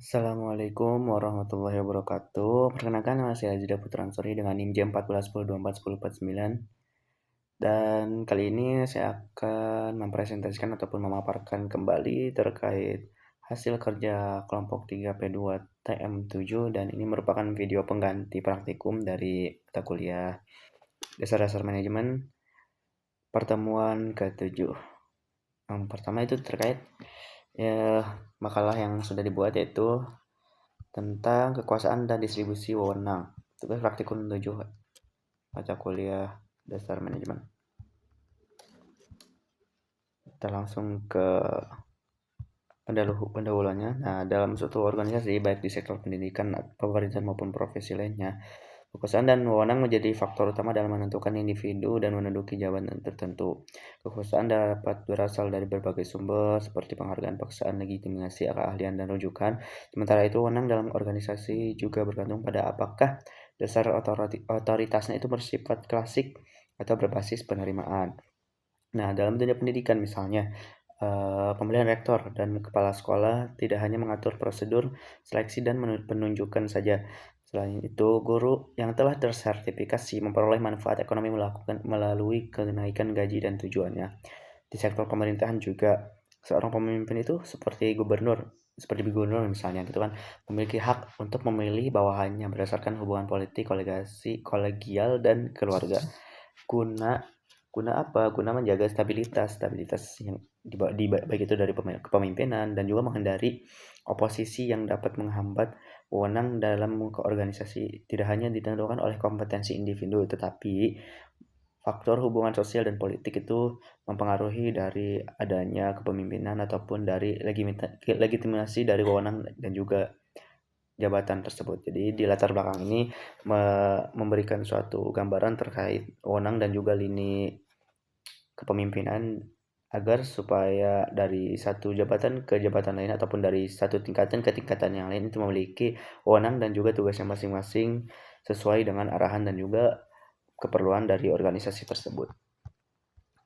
Assalamualaikum warahmatullahi wabarakatuh. Perkenalkan nama saya Azida Putra Ansori dengan NIM J1410241049. Dan kali ini saya akan mempresentasikan ataupun memaparkan kembali terkait hasil kerja kelompok 3P2 TM7 dan ini merupakan video pengganti praktikum dari mata kuliah Dasar-Dasar Manajemen pertemuan ke-7. Yang pertama itu terkait makalah yang sudah dibuat yaitu tentang kekuasaan dan distribusi wewenang. Tugas praktikum 7 mata kuliah Dasar Manajemen. Kita langsung ke pendahuluannya. Nah, dalam suatu organisasi baik di sektor pendidikan, pemerintahan maupun profesi lainnya, kekuasaan dan wewenang menjadi faktor utama dalam menentukan individu dan menduduki jabatan tertentu. Kekuasaan dapat berasal dari berbagai sumber seperti penghargaan, paksaan, legitimasi, keahlian, dan rujukan. Sementara itu, wewenang dalam organisasi juga bergantung pada apakah dasar otoritasnya itu bersifat klasik atau berbasis penerimaan. Nah, dalam dunia pendidikan misalnya, pemilihan rektor dan kepala sekolah tidak hanya mengatur prosedur seleksi dan penunjukan saja. Selain itu, guru yang telah tersertifikasi memperoleh manfaat ekonomi melalui kenaikan gaji dan tujuannya. Di sektor pemerintahan juga, seorang pemimpin itu seperti gubernur misalnya gitu kan, memiliki hak untuk memilih bawahannya berdasarkan hubungan politik, kolegial dan keluarga. Guna apa? Guna menjaga stabilitas yang baik itu dari kepemimpinan dan juga menghindari oposisi yang dapat menghambat wewenang dalam keorganisasi. Tidak hanya ditentukan oleh kompetensi individu, tetapi faktor hubungan sosial dan politik itu mempengaruhi dari adanya kepemimpinan ataupun dari legitimasi dari wewenang dan juga jabatan tersebut. Jadi di latar belakang ini memberikan suatu gambaran terkait wewenang dan juga lini kepemimpinan agar supaya dari satu jabatan ke jabatan lain ataupun dari satu tingkatan ke tingkatan yang lain itu memiliki wewenang dan juga tugasnya masing-masing sesuai dengan arahan dan juga keperluan dari organisasi tersebut.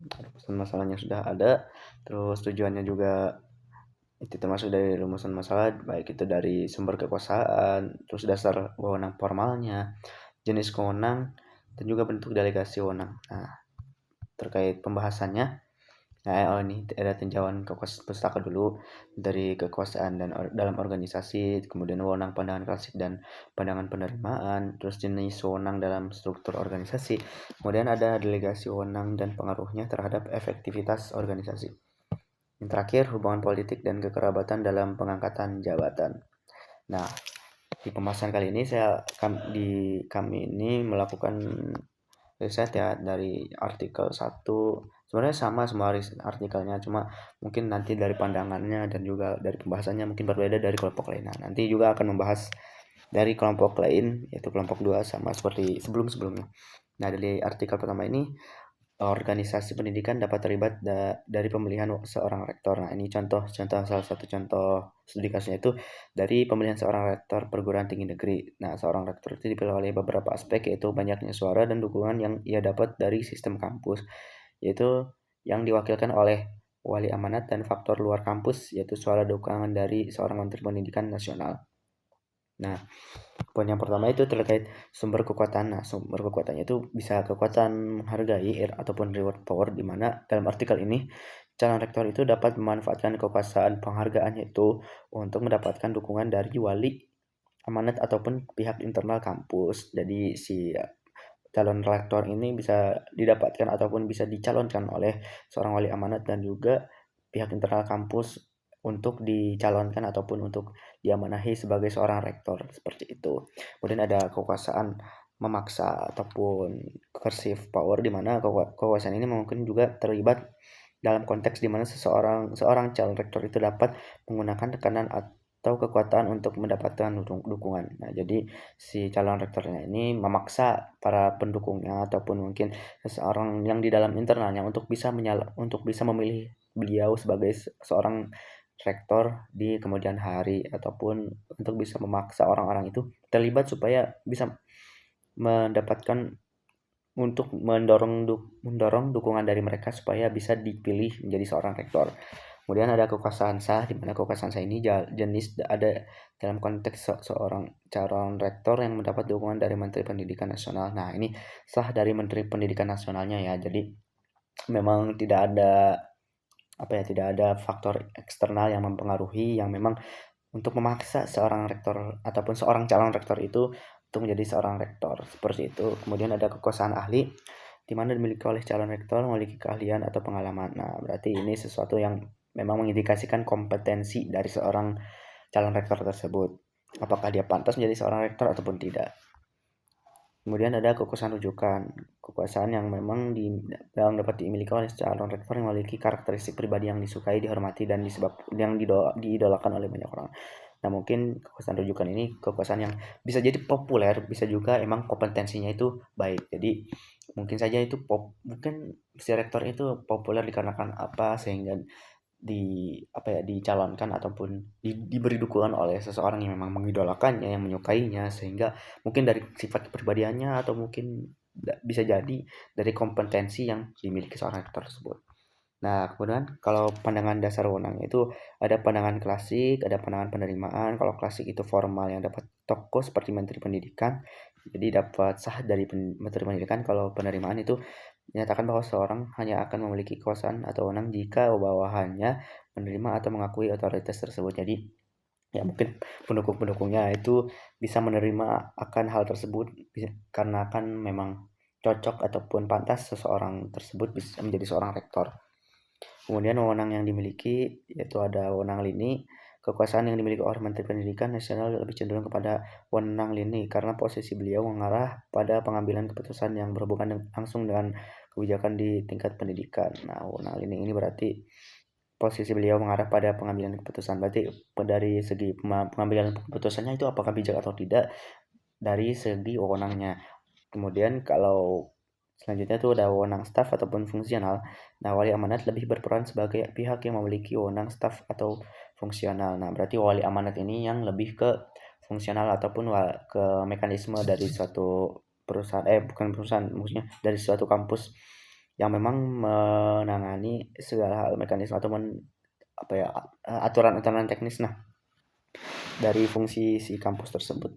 Rumusan masalahnya sudah ada, terus tujuannya juga itu termasuk dari rumusan masalah baik itu dari sumber kekuasaan, terus dasar wewenang formalnya, jenis wewenang, dan juga bentuk delegasi wewenang. Nah, terkait pembahasannya, ini ada tinjauan pustaka dulu dari kekuasaan dan dalam organisasi, kemudian wewenang pandangan klasik dan pandangan penerimaan, terus jenis wewenang dalam struktur organisasi, kemudian ada delegasi wewenang dan pengaruhnya terhadap efektivitas organisasi. Yang terakhir, hubungan politik dan kekerabatan dalam pengangkatan jabatan. Nah, di pembahasan kali ini kami ini melakukan riset ya dari artikel 1. Sebenarnya sama semua artikelnya, cuma mungkin nanti dari pandangannya dan juga dari pembahasannya mungkin berbeda dari kelompok lain. Nah, nanti juga akan membahas dari kelompok lain, yaitu kelompok 2 sama seperti sebelum-sebelumnya. Nah, dari artikel pertama ini, organisasi pendidikan dapat terlibat dari pemilihan seorang rektor. Nah, ini salah satu contoh studi kasusnya itu dari pemilihan seorang rektor perguruan tinggi negeri. Nah, seorang rektor itu dipilih oleh beberapa aspek, yaitu banyaknya suara dan dukungan yang ia dapat dari sistem kampus, yaitu yang diwakilkan oleh wali amanat, dan faktor luar kampus, yaitu suara dukungan dari seorang menteri pendidikan nasional. Nah, poin yang pertama itu terkait sumber kekuatan. Nah, sumber kekuatannya itu bisa kekuatan menghargai ataupun reward power, di mana dalam artikel ini calon rektor itu dapat memanfaatkan kekuasaan penghargaannya itu untuk mendapatkan dukungan dari wali amanat ataupun pihak internal kampus. Jadi si calon rektor ini bisa didapatkan ataupun bisa dicalonkan oleh seorang wali amanat dan juga pihak internal kampus untuk dicalonkan ataupun untuk diamanahi sebagai seorang rektor, seperti itu. Kemudian ada kekuasaan memaksa ataupun coercive power, di mana kekuasaan ini mungkin juga terlibat dalam konteks di mana seorang calon rektor itu dapat menggunakan tekanan atau kekuatan untuk mendapatkan dukungan. Nah, jadi si calon rektornya ini memaksa para pendukungnya ataupun mungkin seseorang yang di dalam internalnya untuk bisa memilih beliau sebagai seorang rektor di kemudian hari, ataupun untuk bisa memaksa orang-orang itu terlibat supaya bisa mendapatkan untuk mendorong dukungan dari mereka supaya bisa dipilih menjadi seorang rektor. Kemudian ada kekuasaan sah, di mana kekuasaan sah ini jenis ada dalam konteks seorang calon rektor yang mendapat dukungan dari Menteri Pendidikan Nasional. Nah, ini sah dari Menteri Pendidikan Nasionalnya ya. Jadi memang tidak ada faktor eksternal yang mempengaruhi yang memang untuk memaksa seorang rektor ataupun seorang calon rektor itu untuk menjadi seorang rektor seperti itu. Kemudian ada kekuasaan ahli di mana dimiliki oleh calon rektor memiliki keahlian atau pengalaman. Nah, berarti ini sesuatu yang memang mengindikasikan kompetensi dari seorang calon rektor tersebut. Apakah dia pantas menjadi seorang rektor ataupun tidak. Kemudian ada kekuasaan rujukan, kekuasaan yang memang dapat dimiliki oleh calon rektor yang memiliki karakteristik pribadi yang disukai, dihormati, dan yang diidolakan oleh banyak orang. Nah, mungkin kekuasaan rujukan ini kekuasaan yang bisa jadi populer, bisa juga emang kompetensinya itu baik. Jadi mungkin saja mungkin si rektor itu populer dikarenakan apa sehingga dicalonkan ataupun diberi dukungan oleh seseorang yang memang mengidolakannya, yang menyukainya, sehingga mungkin dari sifat kepribadiannya atau mungkin bisa jadi dari kompetensi yang dimiliki seorang rektor tersebut. Nah, kemudian kalau pandangan dasar wewenang itu ada pandangan klasik, ada pandangan penerimaan. Kalau klasik itu formal yang dapat tokoh seperti Menteri Pendidikan, jadi dapat sah dari Menteri Pendidikan. Kalau penerimaan itu menyatakan bahwa seorang hanya akan memiliki kekuasaan atau wewenang jika bawahannya menerima atau mengakui otoritas tersebut. Jadi ya mungkin pendukung-pendukungnya itu bisa menerima akan hal tersebut karena akan memang cocok ataupun pantas seseorang tersebut bisa menjadi seorang rektor. Kemudian wewenang yang dimiliki yaitu ada wewenang lini. Kekuasaan yang dimiliki oleh Menteri Pendidikan Nasional lebih cenderung kepada wewenang lini karena posisi beliau mengarah pada pengambilan keputusan yang berhubungan langsung dengan kebijakan di tingkat pendidikan. Nah, wewenang lini ini berarti posisi beliau mengarah pada pengambilan keputusan. Berarti dari segi pengambilan keputusannya itu apakah bijak atau tidak dari segi wewenangnya. Kemudian kalau selanjutnya itu ada wewenang staf ataupun fungsional. Nah, wali amanat lebih berperan sebagai pihak yang memiliki wewenang staf atau fungsional. Nah, berarti wali amanat ini yang lebih ke fungsional ataupun ke mekanisme dari suatu perusahaan, bukan perusahaan, maksudnya dari suatu kampus yang memang menangani segala hal mekanisme ataupun aturan-aturan teknis dari fungsi si kampus tersebut.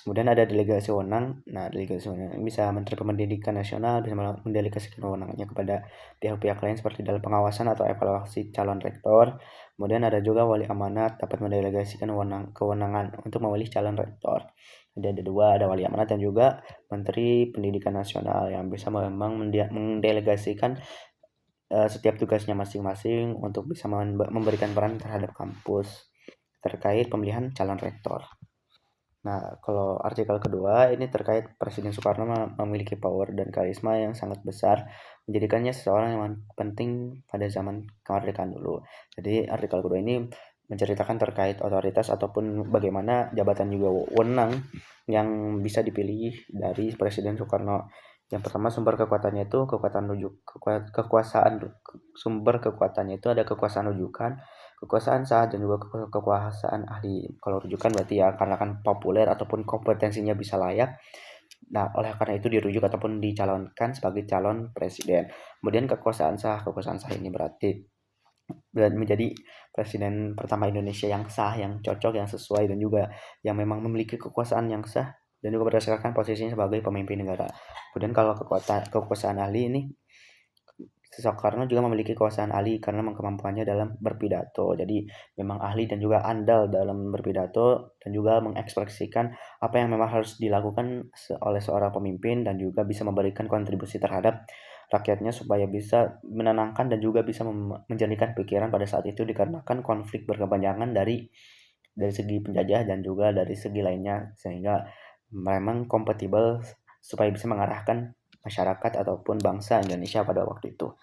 Kemudian ada delegasi wewenang. Nah, delegasi wewenang bisa Menteri Pendidikan Nasional bisa mendelegasikan wewenangnya kepada pihak-pihak lain seperti dalam pengawasan atau evaluasi calon rektor. Kemudian ada juga wali amanat dapat mendelegasikan kewenangan untuk memilih calon rektor. Jadi ada dua, ada wali amanat dan juga Menteri Pendidikan Nasional yang bisa memang mendelegasikan setiap tugasnya masing-masing untuk bisa memberikan peran terhadap kampus terkait pemilihan calon rektor. Nah, kalau artikel kedua ini terkait Presiden Soekarno memiliki power dan karisma yang sangat besar, menjadikannya seseorang yang penting pada zaman kemerdekaan dulu. Jadi artikel kedua ini menceritakan terkait otoritas ataupun bagaimana jabatan juga wewenang yang bisa dipilih dari Presiden Soekarno. Yang pertama sumber kekuatannya itu sumber kekuatannya itu ada kekuasaan rujukan, kekuasaan sah, dan juga kekuasaan ahli. Kalau rujukan berarti ya karena kan populer ataupun kompetensinya bisa layak. Nah, oleh karena itu dirujuk ataupun dicalonkan sebagai calon presiden. Kemudian kekuasaan sah ini berarti menjadi presiden pertama Indonesia yang sah, yang cocok, yang sesuai, dan juga yang memang memiliki kekuasaan yang sah dan juga berdasarkan posisinya sebagai pemimpin negara. Kemudian kalau kekuasaan ahli ini, Soekarno juga memiliki kekuasaan ahli karena kemampuannya dalam berpidato. Jadi memang ahli dan juga andal dalam berpidato dan juga mengekspresikan apa yang memang harus dilakukan oleh seorang pemimpin dan juga bisa memberikan kontribusi terhadap rakyatnya supaya bisa menenangkan dan juga bisa menjernihkan pikiran pada saat itu dikarenakan konflik berkepanjangan dari segi penjajah dan juga dari segi lainnya, sehingga memang kompatibel supaya bisa mengarahkan masyarakat ataupun bangsa Indonesia pada waktu itu.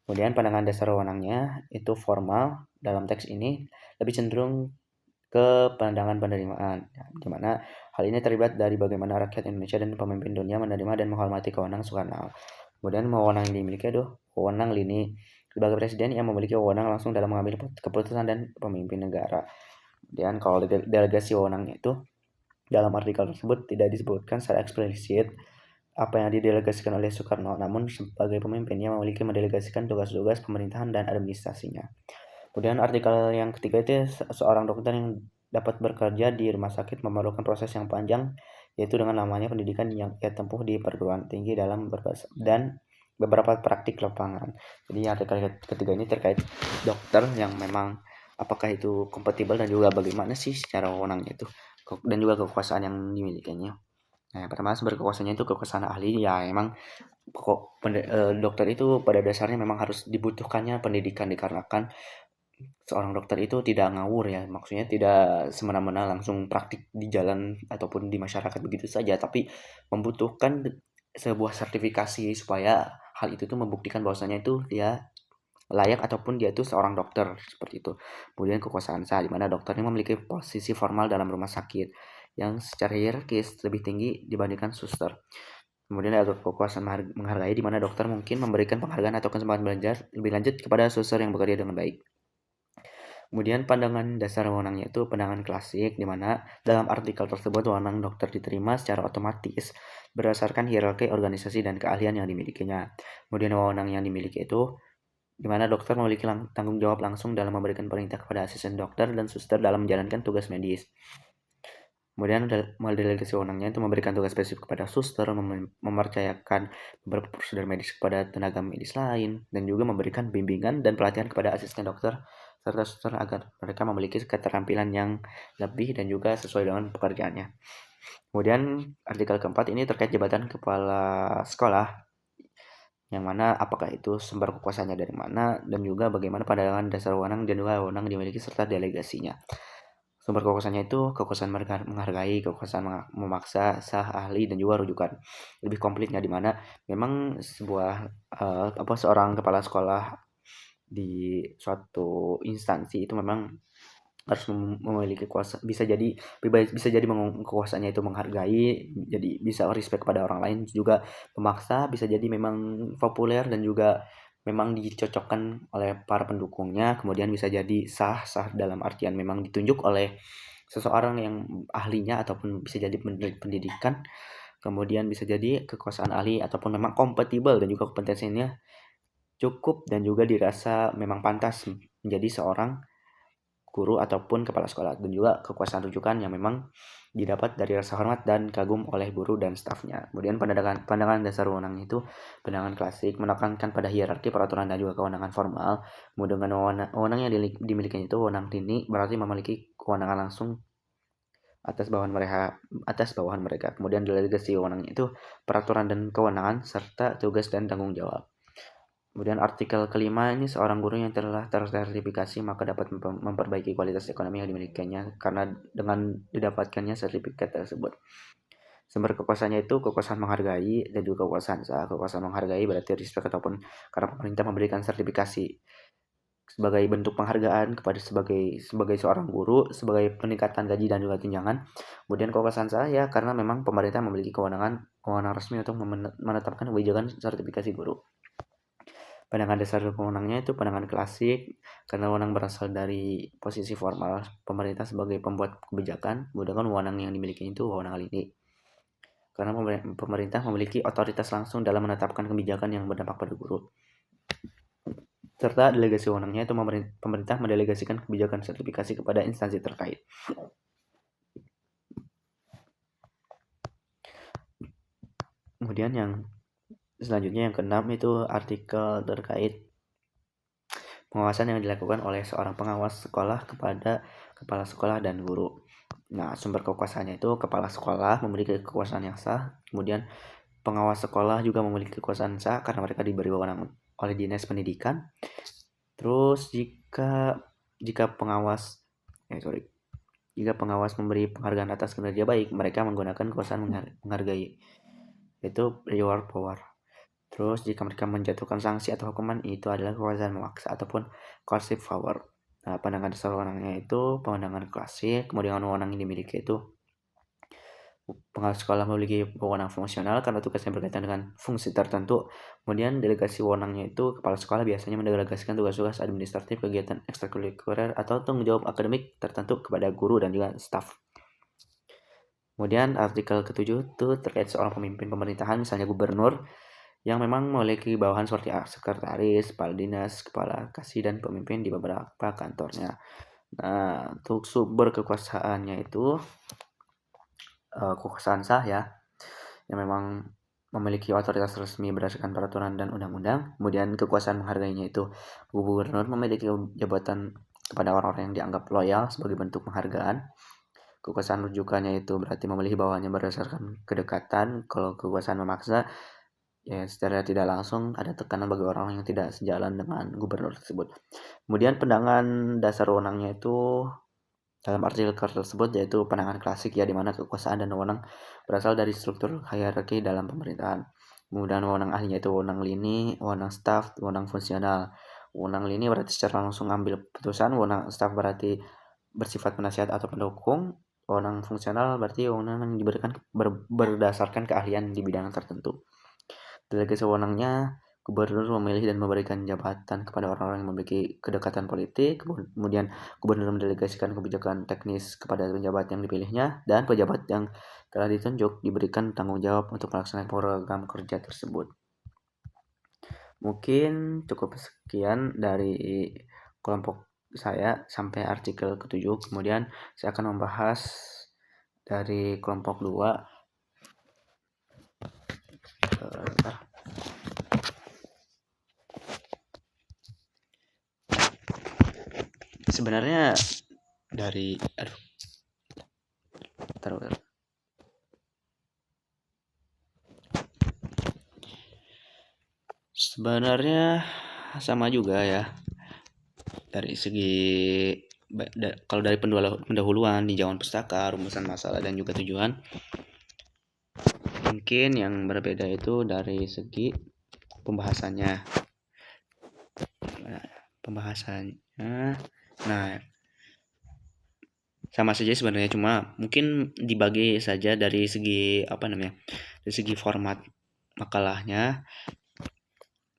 Kemudian pandangan dasar wewenangnya itu formal dalam teks ini lebih cenderung ke pandangan penerimaan, di mana hal ini terlibat dari bagaimana rakyat Indonesia dan pemimpin dunia menerima dan menghormati kewenangan Soekarno. Kemudian wewenang yang dimiliki wewenang lini. Sebagai presiden yang memiliki wewenang langsung dalam mengambil keputusan dan pemimpin negara. Kemudian kalau delegasi wewenangnya itu dalam artikel tersebut tidak disebutkan secara eksplisit apa yang didelegasikan oleh Soekarno, namun sebagai pemimpinnya memiliki mendelegasikan tugas-tugas pemerintahan dan administrasinya. Kemudian artikel yang ketiga itu seorang dokter yang dapat bekerja di rumah sakit memerlukan proses yang panjang, yaitu dengan lamanya pendidikan yang ia tempuh di perguruan tinggi dalam dan beberapa praktik lapangan. Jadi artikel ketiga ini terkait dokter yang memang apakah itu kompatibel dan juga bagaimana sih secara wewenangnya itu dan juga kekuasaan yang dimilikinya. Nah, yang pertama sumber kekuasaannya itu kekuasaan ahli ya emang dokter itu pada dasarnya memang harus dibutuhkannya pendidikan dikarenakan seorang dokter itu tidak ngawur ya, maksudnya tidak semena-mena langsung praktik di jalan ataupun di masyarakat begitu saja, tapi membutuhkan sebuah sertifikasi supaya hal itu tuh membuktikan bahwasanya itu dia layak ataupun dia itu seorang dokter seperti itu. Kemudian kekuasaan sah di mana dokter ini memiliki posisi formal dalam rumah sakit yang secara hierarkis lebih tinggi dibandingkan suster. Kemudian ada kekuasaan menghargai di mana dokter mungkin memberikan penghargaan atau kesempatan belajar lebih lanjut kepada suster yang bekerja dengan baik. Kemudian pandangan dasar wewenangnya itu pandangan klasik, di mana dalam artikel tersebut wewenang dokter diterima secara otomatis berdasarkan hierarki organisasi dan keahlian yang dimilikinya. Kemudian wewenang yang dimiliki itu di mana dokter memiliki tanggung jawab langsung dalam memberikan perintah kepada asisten dokter dan suster dalam menjalankan tugas medis. Kemudian delegasi wewenangnya itu memberikan tugas spesifik kepada suster, mempercayakan beberapa prosedur medis kepada tenaga medis lain, dan juga memberikan bimbingan dan pelatihan kepada asisten dokter serta suster agar mereka memiliki keterampilan yang lebih dan juga sesuai dengan pekerjaannya. Kemudian artikel keempat ini terkait jabatan kepala sekolah, yang mana apakah itu sumber kekuasaannya dari mana dan juga bagaimana pandangan dasar wewenang dan juga wewenang dimiliki serta delegasinya. Sumber kekuasaannya itu kekuasaan menghargai, kekuasaan memaksa, sah, ahli, dan juga rujukan. Lebih komplitnya di mana memang seorang kepala sekolah di suatu instansi itu memang harus memiliki kuasa, bisa jadi kekuasaannya itu menghargai, jadi bisa respect pada orang lain, juga memaksa bisa jadi memang populer dan juga memang dicocokkan oleh para pendukungnya, kemudian bisa jadi sah dalam artian memang ditunjuk oleh seseorang yang ahlinya ataupun bisa jadi pendidikan, kemudian bisa jadi kekuasaan ahli ataupun memang kompatibel dan juga kompetensinya cukup dan juga dirasa memang pantas menjadi seorang guru ataupun kepala sekolah, dan juga kekuasaan rujukan yang memang didapat dari rasa hormat dan kagum oleh guru dan stafnya. Kemudian pandangan dasar wewenang itu pandangan klasik menekankan pada hierarki peraturan dan juga kewenangan formal. Kemudian wewenang yang dimiliki itu wewenang dini berarti memiliki kewenangan langsung atas bawahan mereka. Kemudian delegasi wewenang itu peraturan dan kewenangan serta tugas dan tanggung jawab. Kemudian artikel kelima ini seorang guru yang telah tersertifikasi maka dapat memperbaiki kualitas ekonomi yang dimilikinya karena dengan didapatkannya sertifikat tersebut. Sumber kekuasaannya itu kekuasaan menghargai dan juga kekuasaan sah. Kekuasaan menghargai berarti respect ataupun karena pemerintah memberikan sertifikasi sebagai bentuk penghargaan kepada sebagai seorang guru, sebagai peningkatan gaji dan juga tunjangan. Kemudian kekuasaan sah ya karena memang pemerintah memiliki kewenangan resmi untuk menetapkan kebijakan sertifikasi guru. Pandangan dasar wewenangnya itu pandangan klasik karena wewenang berasal dari posisi formal pemerintah sebagai pembuat kebijakan, kemudian wewenang yang dimiliki itu wewenang ini. Karena pemerintah memiliki otoritas langsung dalam menetapkan kebijakan yang berdampak pada guru. Serta delegasi wewenangnya itu pemerintah mendelegasikan kebijakan sertifikasi kepada instansi terkait. Kemudian yang selanjutnya yang keenam itu artikel terkait pengawasan yang dilakukan oleh seorang pengawas sekolah kepada kepala sekolah dan guru. Nah, sumber kekuasaannya itu kepala sekolah memiliki kekuasaan yang sah, kemudian pengawas sekolah juga memiliki kekuasaan sah karena mereka diberi wewenang oleh Dinas Pendidikan. Terus jika pengawas memberi penghargaan atas kinerja baik, mereka menggunakan kekuasaan menghargai, itu reward power. Terus jika mereka menjatuhkan sanksi atau hukuman, itu adalah kekuasaan memaksa ataupun coercive power. Nah, pandangan dasar wewenangnya itu pandangan klasik, kemudian wewenang yang dimiliki itu pengawas sekolah memiliki wewenang fungsional karena tugasnya berkaitan dengan fungsi tertentu. Kemudian delegasi wewenangnya itu kepala sekolah biasanya mendelegasikan tugas-tugas administratif, kegiatan ekstrakurikuler atau tanggung jawab akademik tertentu kepada guru dan juga staf. Kemudian artikel ketujuh itu terkait seorang pemimpin pemerintahan, misalnya gubernur, yang memang memiliki bawahan seperti sekretaris, kepala dinas, kepala kasih, dan pemimpin di beberapa kantornya. Nah, untuk sumber kekuasaannya itu kekuasaan sah ya, yang memang memiliki otoritas resmi berdasarkan peraturan dan undang-undang. Kemudian kekuasaan menghargainya itu gubernur memiliki jabatan kepada orang-orang yang dianggap loyal sebagai bentuk penghargaan. Kekuasaan rujukannya itu berarti memilih bawahannya berdasarkan kedekatan. Kalau kekuasaan memaksa, ya secara tidak langsung ada tekanan bagi orang yang tidak sejalan dengan gubernur tersebut. Kemudian pandangan dasar wewenangnya itu dalam artikel tersebut yaitu pandangan klasik ya, di mana kekuasaan dan wewenang berasal dari struktur hierarki dalam pemerintahan. Kemudian wewenang ahlinya itu wewenang lini, wewenang staf, wewenang fungsional. Wewenang lini berarti secara langsung ambil putusan, wewenang staf berarti bersifat penasihat atau pendukung, wewenang fungsional berarti wewenang yang diberikan berdasarkan keahlian di bidang tertentu. Delegasi wewenangnya, gubernur memilih dan memberikan jabatan kepada orang-orang yang memiliki kedekatan politik. Kemudian gubernur mendelegasikan kebijakan teknis kepada pejabat yang dipilihnya, dan pejabat yang telah ditunjuk diberikan tanggung jawab untuk melaksanakan program kerja tersebut. Mungkin cukup sekian dari kelompok saya sampai artikel ke-7. Kemudian saya akan membahas dari kelompok 2. Sebenarnya dari sebenarnya sama juga ya, dari segi kalau dari pendahuluan di zaman pustaka, rumusan masalah, dan juga tujuan. Mungkin yang berbeda itu dari segi pembahasannya. Nah, sama saja sebenarnya, cuma mungkin dibagi saja dari segi dari segi format makalahnya.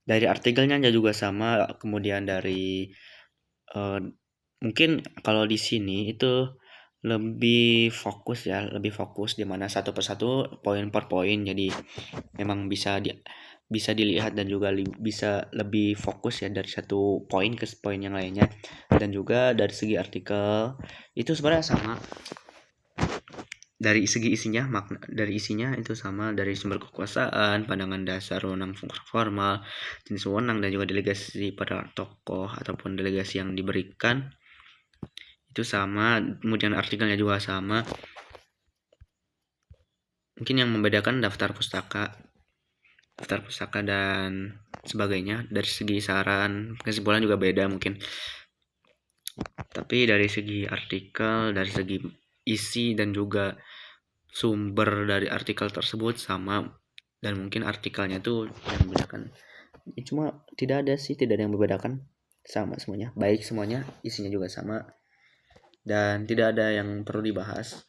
Dari artikelnya juga sama, kemudian dari mungkin kalau di sini itu lebih fokus di mana satu persatu poin per poin, jadi memang bisa dilihat dan juga bisa lebih fokus ya dari satu poin ke poin yang lainnya. Dan juga dari segi artikel itu sebenarnya sama, dari segi isinya, dari isinya itu sama, dari sumber kekuasaan, pandangan dasar, wewenang formal, jenis wewenang, dan juga delegasi pada tokoh ataupun delegasi yang diberikan itu sama. Kemudian artikelnya juga sama. Mungkin yang membedakan daftar pustaka dan sebagainya. Dari segi saran, kesimpulan juga beda mungkin. Tapi dari segi artikel, dari segi isi, dan juga sumber dari artikel tersebut sama. Dan mungkin artikelnya tuh yang membedakan. Cuma tidak ada yang membedakan, sama semuanya, baik semuanya, isinya juga sama. Dan tidak ada yang perlu dibahas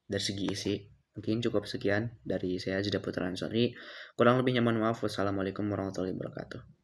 dari segi isi. Mungkin cukup sekian dari saya, Zida Putra Ansori. Kurang lebihnya mohon maaf. Wassalamualaikum warahmatullahi wabarakatuh.